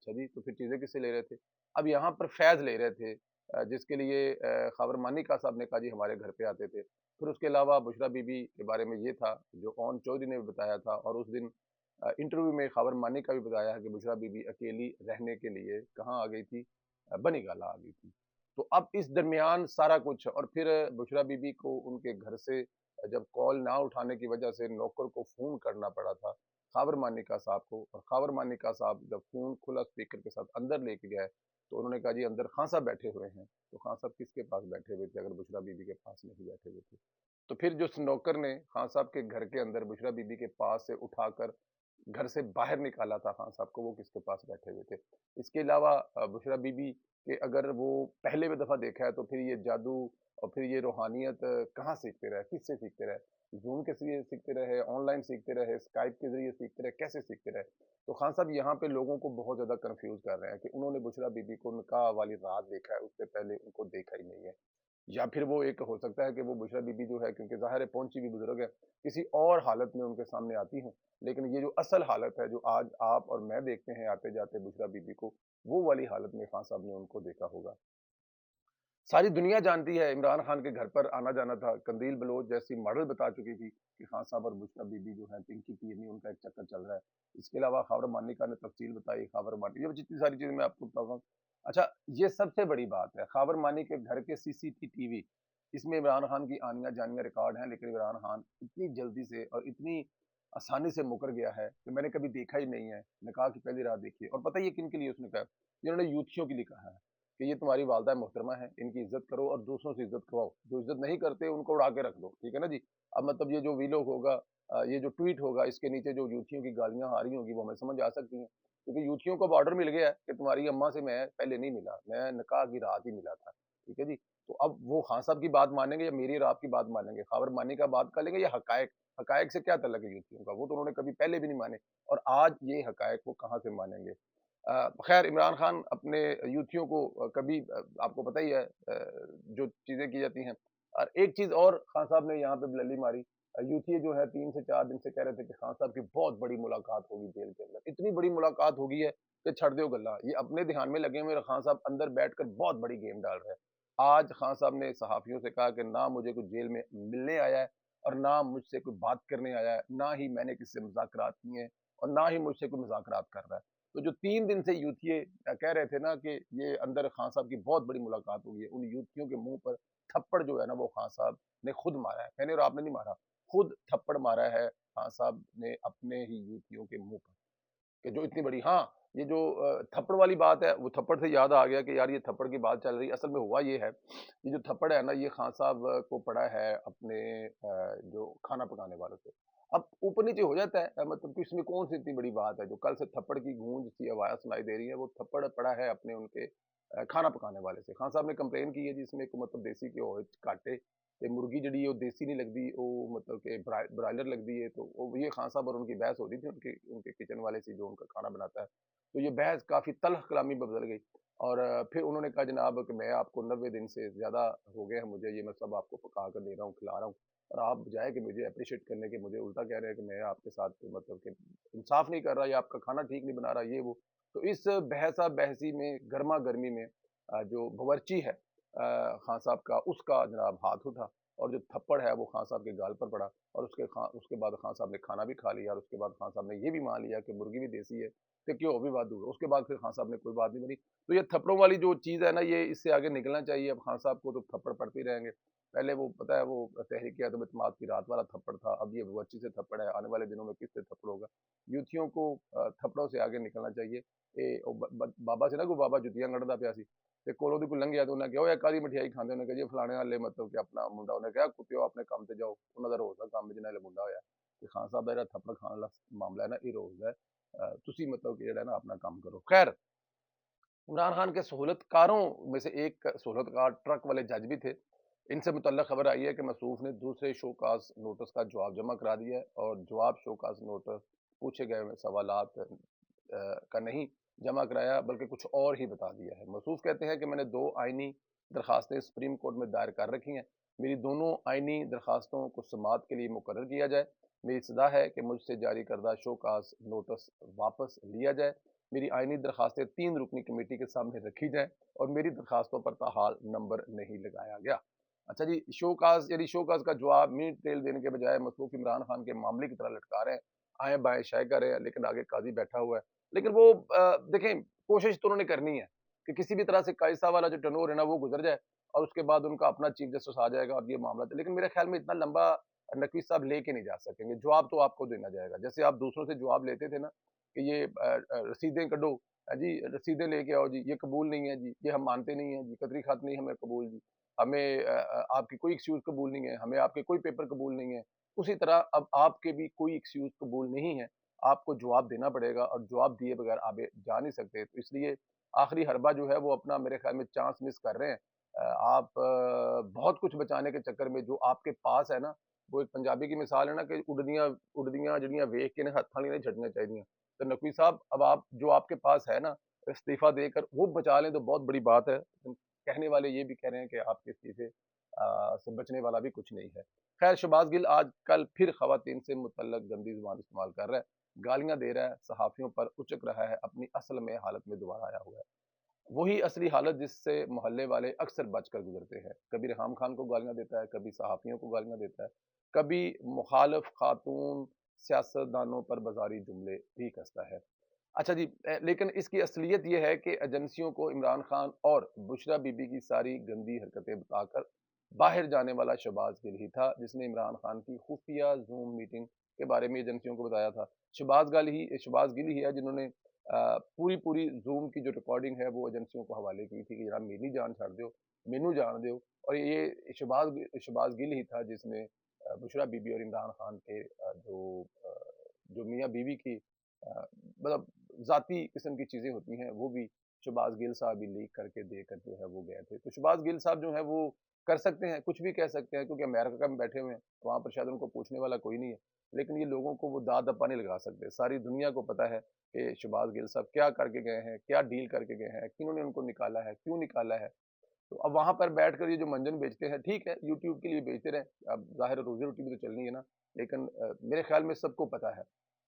اچھا جی، تو پھر چیزیں کس سے لے رہے تھے؟ اب یہاں پر فیض لے رہے تھے، جس کے لیے خاور مانیکا صاحب نے کہا جی ہمارے گھر پہ آتے تھے۔ پھر اس کے علاوہ بشریٰ بی بی کے بارے میں یہ تھا جو اون چودھری نے بھی بتایا تھا، اور اس دن انٹرویو میں خاور مانیکا بھی بتایا ہے کہ بشریٰ بی بی اکیلی رہنے کے لیے کہاں آ گئی تھی؟ بنی گالا آ گئی تھی۔ تو اب اس درمیان سارا کچھ، اور پھر بشریٰ بی بی کو ان کے گھر سے جب کال نہ اٹھانے کی وجہ سے نوکر کو فون کرنا پڑا تھا خاور مانیکا صاحب کو، اور خاور مانیکا صاحب جب فون کھلا اسپیکر کے ساتھ اندر لے کے گئے تو انہوں نے کہا جی اندر خان صاحب بیٹھے ہوئے ہیں۔ تو خان صاحب کس کے پاس بیٹھے ہوئے تھے اگر بشریٰ بی بی کے پاس نہیں بیٹھے ہوئے تھے؟ تو پھر جو نوکر نے خان صاحب کے گھر کے اندر بشریٰ بی بی کے پاس سے اٹھا کر گھر سے باہر نکالا تھا خان صاحب کو، وہ کس کے پاس بیٹھے ہوئے تھے؟ اس کے علاوہ بشریٰ بی بی کہ اگر وہ پہلے بھی دفعہ دیکھا ہے تو پھر یہ جادو اور پھر یہ روحانیت کہاں سیکھتے رہے، کس سے سیکھتے رہے؟ زوم کے ذریعے سیکھتے رہے، آن لائن سیکھتے رہے، اسکائپ کے ذریعے سیکھتے رہے، کیسے سیکھتے رہے؟ تو خان صاحب یہاں پہ لوگوں کو بہت زیادہ کنفیوز کر رہے ہیں کہ انہوں نے بشریٰ بی بی کو نکاح والی رات دیکھا ہے، اس سے پہلے ان کو دیکھا ہی نہیں ہے، یا پھر وہ ایک ہو سکتا ہے کہ وہ بشریٰ بی بی جو ہے کیونکہ ظاہر ہے پہنچی بھی بزرگ ہے، کسی اور حالت میں ان کے سامنے آتی ہیں، لیکن یہ جو اصل حالت ہے جو آج آپ اور میں دیکھتے ہیں آتے جاتے بشریٰ بی بی کو، وہ والی حالت میں خان صاحب نے ان کو دیکھا ہوگا۔ ساری دنیا جانتی ہے عمران خان کے گھر پر آنا جانا تھا، قندیل بلوچ جیسی ماڈل بتا چکی تھی کہ خان صاحب اور بشریٰ بی بی جو ہے پنکی پیرنی ان کا ایک چکر چل رہا ہے۔ اس کے علاوہ خاور مانیکا نے تفصیل بتائی، خاور مانی یہ جتنی ساری چیزیں میں آپ کو بتاؤں گا۔ اچھا، یہ سب سے بڑی بات ہے خاور مانی کے گھر کے ٹی وی، اس میں عمران خان کی آنیاں جانیاں ریکارڈ ہیں، لیکن عمران خان اتنی جلدی سے اور اتنی آسانی سے مکر گیا ہے کہ میں نے کبھی دیکھا ہی نہیں ہے، نکاح کی پہلی رات دیکھی ہے۔ اور پتہ یہ کن کے لیے اس نے کہا؟ جنہوں نے یوتھیوں کے لیے کہا ہے کہ یہ تمہاری والدہ محترمہ ہے، ان کی عزت کرو اور دوسروں سے عزت کرواؤ، جو عزت نہیں کرتے ان کو اڑا کے رکھ دو، ٹھیک ہے نا جی۔ اب مطلب یہ جو ویلوگ ہوگا، یہ جو ٹویٹ ہوگا، اس کے نیچے جو یوتھیوں کی گالیاں آ رہی ہوں گی وہ ہمیں سمجھ آ سکتی ہیں، کیونکہ یوتھیوں کو اب آرڈر مل گیا ہے کہ تمہاری اماں سے میں پہلے نہیں ملا، میں نکاح کی رات ہی ملا تھا، ٹھیک ہے جی۔ تو اب وہ خان صاحب کی بات مانیں گے یا میری اور آپ کی بات مانیں گے؟ خاور مانی کا بات کر لیں گے یا حقائق؟ حقائق سے کیا تعلق ہے یوتھیوں کا؟ وہ تو انہوں نے کبھی پہلے بھی نہیں مانے، اور آج یہ حقائق وہ کہاں سے مانیں گے؟ خیر عمران خان اپنے یوتھیوں کو کبھی آپ کو پتہ ہی ہے جو چیزیں کی جاتی ہیں۔ اور ایک چیز اور خان صاحب نے یہاں پہ بللی ماری، یوتھی جو ہے 3 سے 4 دن سے کہہ رہے تھے کہ خان صاحب کی بہت بڑی ملاقات ہوگی جیل کے اندر، اتنی بڑی ملاقات ہوگی ہے کہ چھڑ دیو گلا، یہ اپنے دھیان میں لگے ہوئے، خان صاحب اندر بیٹھ کر بہت بڑی گیم ڈال رہے ہیں۔ آج خان صاحب نے صحافیوں سے کہا کہ نہ مجھے کوئی جیل میں ملنے آیا ہے اور نہ مجھ سے کوئی بات کرنے آیا ہے، نہ ہی میں نے کسی سے مذاکرات کیے ہیں اور نہ ہی مجھ سے کوئی مذاکرات کر رہا ہے۔ تو جو 3 دن سے یوتھیے کہہ رہے تھے نا کہ یہ اندر خان صاحب کی بہت بڑی ملاقات ہوگی ہے، ان یوتھیوں کے منہ پر تھپڑ جو ہے نا وہ خان صاحب نے خود مارا ہے، میں نے اور آپ نے نہیں مارا، خود تھپڑ مارا ہے خان صاحب نے اپنے ہی یوتھیوں کے منہ پر، کہ جو اتنی بڑی، ہاں یہ جو تھپڑ والی بات ہے، وہ تھپڑ سے یاد آ گیا کہ یار یہ تھپڑ کی بات چل رہی، اصل میں ہوا یہ ہے، یہ جو تھپڑ ہے نا یہ خان صاحب کو پڑا ہے اپنے جو کھانا پکانے والوں سے۔ اب اوپر نیچے ہو جاتا ہے، مطلب کہ اس میں کون سی اتنی بڑی بات ہے؟ جو کل سے تھپڑ کی گونج سی آواز سنائی دے رہی ہے، وہ تھپڑ پڑا ہے اپنے ان کے کھانا پکانے والے سے۔ خان صاحب نے کمپلین کی ہے جس میں مطلب دیسی کے ہوئے کاٹے تے مرغی جڑی ہے وہ دیسی نہیں لگتی، وہ مطلب کہ برائلر لگتی ہے، تو وہ یہ خان صاحب اور ان کی بحث ہو رہی تھی ان کے کچن والے سے جو ان کا کھانا بناتا ہے، تو یہ بحث کافی تلخ کلامی میں بدل گئی، اور پھر انہوں نے کہا جناب کہ میں آپ کو 90 دن سے زیادہ ہو گئے ہیں مجھے، یہ میں سب آپ کو پکا کر دے رہا ہوں، کھلا رہا ہوں، اور آپ بجائے کہ مجھے اپریشیٹ کرنے کے مجھے الٹا کہہ رہے ہیں کہ میں آپ کے ساتھ مطلب کہ انصاف نہیں کر رہا یا آپ کا کھانا ٹھیک نہیں بنا رہا، یہ وہ۔ تو اس بحثہ بحثی میں گرما گرمی میں جو باورچی ہے خان صاحب کا، اس کا جناب ہاتھ اٹھا اور جو تھپڑ ہے وہ خان صاحب کے گال پر پڑا، اور اس کے بعد خان صاحب نے کھانا بھی کھا لیا، اور اس کے بعد خان صاحب نے یہ بھی مان لیا کہ مرغی بھی دیسی ہے، کہ کیوں بھی بات دور، اس کے بعد پھر خان صاحب نے کوئی بات نہیں بنی۔ تو یہ تھپڑوں والی جو چیز ہے نا، یہ اس سے آگے نکلنا چاہیے، اب خان صاحب کو تو تھپڑ پڑتے ہی رہیں گے، پہلے وہ پتہ ہے وہ تحریک عدم اعتماد کی رات والا تھپڑ تھا، اب یہ باورچی سے تھپڑ ہے، آنے والے دنوں میں کس سے تھپڑ ہوگا؟ یوتھیوں کو تھپڑوں سے آگے نکلنا چاہیے۔ بابا سے نا کوئی بابا جتیاں گڑھدا پیا سی تے کولوں دی کوئی لنگیا تو انہیں کہا کالی مٹھائی کھاندے، انہیں کہا جی فلانے والے مطلب کہ اپنا منڈا، انہیں کہا کتےو اپنے کام تے جاؤ، انہوں دا روز دا کام جنہیں منڈا ہویا کہ خان صاحب دا جڑا تھپڑ کھان والا معاملہ ہے نا یہ روز ہے، تسی مطلب کہ جڑا ہے نا اپنا کام کرو۔ خیر عمران خان کے سہولت کاروں میں سے ایک سہولت کار ٹرک والے جج بھی تھے، ان سے متعلق خبر آئی ہے کہ مصروف نے دوسرے شوکاز نوٹس کا جواب جمع کرا دیا ہے، اور جواب شوکاز نوٹس پوچھے گئے سوالات کا نہیں جمع کرایا بلکہ کچھ اور ہی بتا دیا ہے۔ مصروف کہتے ہیں کہ میں نے 2 آئینی درخواستیں سپریم کورٹ میں دائر کر رکھی ہیں، میری دونوں آئینی درخواستوں کو سماعت کے لیے مقرر کیا جائے، میری صدا ہے کہ مجھ سے جاری کردہ شوکاز نوٹس واپس لیا جائے، میری آئینی درخواستیں 3 رکنی کمیٹی کے سامنے رکھی جائیں اور میری درخواستوں پر تاحال نمبر نہیں لگایا گیا۔ اچھا جی، شوکاز یعنی شوکاز کا جواب منی ٹریل دینے کے بجائے مصروف عمران خان کے معاملے کی طرح لٹکا رہے ہیں، آئیں بائیں شائع کر رہے ہیں، لیکن آگے قاضی بیٹھا ہوا ہے۔ لیکن وہ دیکھیں کوشش تو انہوں نے کرنی ہے کہ کسی بھی طرح سے قاضی صاحب والا جو ٹرنور ہے نا وہ گزر جائے اور اس کے بعد ان کا اپنا چیف جسٹس آ جائے گا اور یہ معاملہ تھا۔ لیکن میرے خیال میں اتنا لمبا نقوی صاحب لے کے نہیں جا سکیں گے، جواب تو آپ کو دینا جائے گا۔ جیسے آپ دوسروں سے جواب لیتے تھے نا کہ یہ رسیدیں کڈو جی، رسیدیں لے کے آؤ جی، یہ قبول نہیں ہے جی، یہ ہم مانتے نہیں ہیں جی، قطری خط نہیں ہمیں قبول جی، ہمیں آپ کی کوئی ایکسکیوز قبول نہیں ہے، ہمیں آپ کے کوئی پیپر قبول نہیں ہے۔ اسی طرح اب آپ کے بھی کوئی ایکسکیوز قبول نہیں ہے، آپ کو جواب دینا پڑے گا اور جواب دیے بغیر آگے جا نہیں سکتے۔ تو اس لیے آخری حربہ جو ہے وہ اپنا میرے خیال میں چانس مس کر رہے ہیں۔ آپ بہت کچھ بچانے کے چکر میں جو آپ کے پاس ہے نا، وہ ایک پنجابی کی مثال ہے نا کہ اڑدیاں جڑیاں ویکھ کے ہاتھاں نہیں چھڈنیاں چاہیے۔ تو نقوی صاحب اب آپ جو آپ کے پاس ہے نا استعفیٰ دے کر وہ بچا لیں تو بہت بڑی بات ہے۔ کہنے والے یہ بھی کہہ رہے ہیں کہ آپ کے استعفے سے بچنے والا بھی کچھ نہیں ہے۔ خیر، شہباز گل آج کل پھر خواتین سے متعلق گندی زبان استعمال کر رہا ہے، گالیاں دے رہا ہے، صحافیوں پر اچک رہا ہے، اپنی اصل میں حالت میں دوبارہ آیا ہوا ہے، وہی اصلی حالت جس سے محلے والے اکثر بچ کر گزرتے ہیں۔ کبھی ریحام خان کو گالیاں دیتا ہے، کبھی صحافیوں کو گالیاں دیتا ہے، کبھی مخالف خاتون سیاستدانوں پر بازاری جملے بھی کستا ہے۔ اچھا جی، لیکن اس کی اصلیت یہ ہے کہ ایجنسیوں کو عمران خان اور بشرا بی بی کی ساری گندی حرکتیں بتا کر باہر جانے والا شہباز گل ہی تھا، جس نے عمران خان کی خفیہ زوم میٹنگ کے بارے میں ایجنسیوں کو بتایا تھا۔ شہباز گل ہی ہے جنہوں نے پوری زوم کی جو ریکارڈنگ ہے وہ ایجنسیوں کو حوالے کی تھی کہ جناب میری جان چھڑ دیو، مینو جان دیو، اور یہ شہباز گل ہی تھا جس نے بشرا بی بی اور عمران خان کے جو میاں بیوی کی مطلب ذاتی قسم کی چیزیں ہوتی ہیں وہ بھی شہباز گل صاحب ہی لیک کر کے دے کر جو ہے وہ گئے تھے۔ تو شہباز گل صاحب جو ہے وہ کر سکتے ہیں، کچھ بھی کہہ سکتے ہیں، کیونکہ امریکہ میں بیٹھے ہوئے ہیں، وہاں پر شاید ان کو پوچھنے والا کوئی نہیں ہے، لیکن یہ لوگوں کو وہ داد دپا نہیں لگا سکتے۔ ساری دنیا کو پتا ہے کہ شہباز گل صاحب کیا کر کے گئے ہیں، کیا ڈیل کر کے گئے ہیں، کنہوں نے ان کو نکالا ہے، کیوں نکالا ہے۔ تو اب وہاں پر بیٹھ کر یہ جو منجن بیچتے ہیں، ٹھیک ہے یوٹیوب کے لیے بیچتے رہیں، اب ظاہر روزی روٹی بھی تو چلنی ہے نا، لیکن میرے خیال میں سب کو پتا ہے۔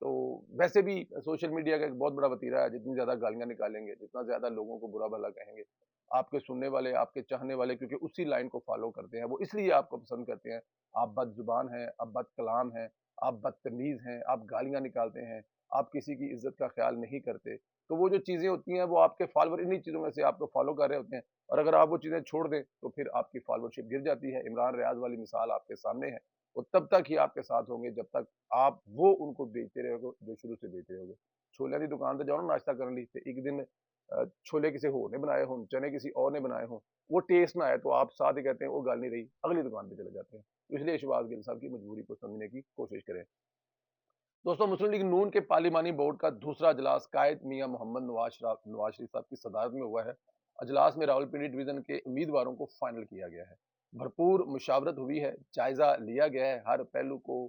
تو ویسے بھی سوشل میڈیا کا ایک بہت بڑا وتیرہ ہے، جتنی زیادہ گالیاں نکالیں گے، جتنا زیادہ لوگوں کو برا بھلا کہیں گے، آپ کے سننے والے، آپ کے چاہنے والے کیونکہ اسی لائن کو فالو کرتے ہیں، وہ اس لیے آپ کو پسند کرتے ہیں۔ آپ بد زبان ہیں، آپ بد کلام ہیں، آپ بدتمیز ہیں، آپ گالیاں نکالتے ہیں، آپ کسی کی عزت کا خیال نہیں کرتے، تو وہ جو چیزیں ہوتی ہیں وہ آپ کے فالوور انہی چیزوں میں سے آپ کو فالو کر رہے ہوتے ہیں، اور اگر آپ وہ چیزیں چھوڑ دیں تو پھر آپ کی فالوورشپ گر جاتی ہے۔ عمران ریاض والی مثال آپ کے سامنے ہے، وہ تب تک ہی آپ کے ساتھ ہوں گے جب تک آپ وہ ان کو بیچتے رہو گے جو شروع سے بیچ رہے ہو گے۔ چھولے کی دکان تے جاؤ نا ناشتہ کرنے لی تے ایک دن چھولے کسی اور نے بنائے ہوں، چنے کسی اور نے بنائے ہوں، وہ ٹیسٹ نہ آئے تو آپ ساتھ ہی کہتے ہیں وہ گل نہیں رہی، اگلی دکان پہ چلے جاتے ہیں۔ تو اس لیے شہباز گل صاحب کی مجبوری کو سمجھنے کی کوشش کریں۔ دوستوں، مسلم لیگ نون کے پارلیمانی بورڈ کا دوسرا اجلاس قائد میاں محمد نواز شریف صاحب کی صدارت میں ہوا ہے۔ اجلاس میں راولپنڈی ڈویژن کے امیدواروں کو فائنل کیا گیا ہے، بھرپور مشاورت ہوئی ہے، جائزہ لیا گیا ہے، ہر پہلو کو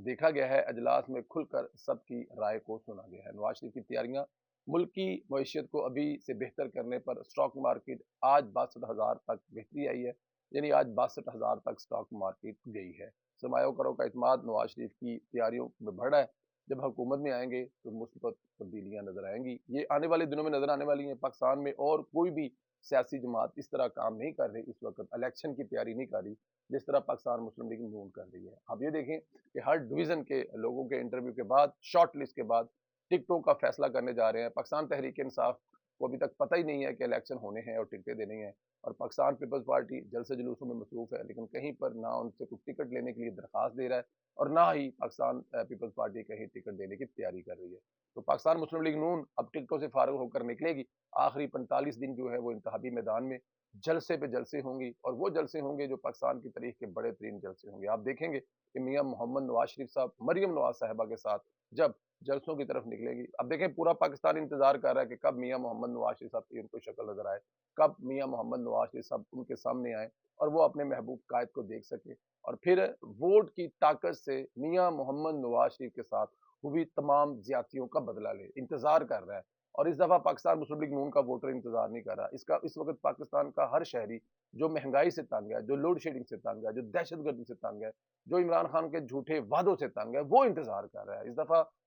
دیکھا گیا ہے، اجلاس میں کھل کر سب کی رائے کو سنا گیا ہے۔ نواز شریف کی تیاریاں، ملک کی معیشت کو ابھی سے بہتر کرنے پر اسٹاک مارکیٹ آج 62,000 تک بہتری آئی ہے، یعنی آج 62,000 تک اسٹاک مارکیٹ گئی ہے۔ سرمایہ کاروں کا اعتماد نواز شریف کی تیاریوں میں بڑھ رہا ہے، جب حکومت میں آئیں گے تو مثبت تبدیلیاں نظر آئیں گی، یہ آنے والے دنوں میں نظر آنے والی ہیں۔ پاکستان میں اور کوئی بھی سیاسی جماعت اس طرح کام نہیں کر رہی، اس وقت الیکشن کی تیاری نہیں کر رہی جس طرح پاکستان مسلم لیگ نون کر رہی ہے۔ آپ یہ دیکھیں کہ ہر ڈویژن کے لوگوں کے انٹرویو کے بعد، شارٹ لسٹ کے بعد ٹکٹوں کا فیصلہ کرنے جا رہے ہیں۔ پاکستان تحریک انصاف کو ابھی تک پتہ ہی نہیں ہے کہ الیکشن ہونے ہیں اور ٹکٹیں دینے ہیں، اور پاکستان پیپلز پارٹی جلسے جلوسوں میں مصروف ہے، لیکن کہیں پر نہ ان سے کچھ ٹکٹ لینے کے لیے درخواست دے رہا ہے اور نہ ہی پاکستان پیپلز پارٹی کہیں ٹکٹ دینے کی تیاری کر رہی ہے۔ تو پاکستان مسلم لیگ نون اب ٹکٹوں سے فارغ ہو کر نکلے گی۔ آخری 45 دن جو ہے وہ انتخابی میدان میں جلسے پہ جلسے ہوں گی، اور وہ جلسے ہوں گے جو پاکستان کی تاریخ کے بڑے ترین جلسے ہوں گے۔ آپ دیکھیں گے کہ میاں محمد نواز شریف صاحب مریم نواز صاحبہ کے ساتھ جب جلسوں کی طرف نکلے گی، اب دیکھیں پورا پاکستان انتظار کر رہا ہے کہ کب میاں محمد نواز شریف صاحب کی ان کو شکل نظر آئے، کب میاں محمد نواز شریف صاحب ان کے سامنے آئے اور وہ اپنے محبوب قائد کو دیکھ سکے، اور پھر ووٹ کی طاقت سے میاں محمد نواز شریف کے ساتھ ہوئی تمام زیادتیوں کا بدلہ لے۔ انتظار کر رہا ہے، اور اس دفعہ پاکستان مسلم لیگ نون کا ووٹر انتظار نہیں کر رہا۔ اس وقت پاکستان کا ہر شہری جو مہنگائی سے تنگ ہے، جو لوڈ شیڈنگ سے تنگ ہے، جو دہشت گردی سے تنگ ہے، جو عمران خان کے جھوٹے وعدوں سے تنگ ہے، وہ انتظار کر رہا ہے۔ اس دفعہ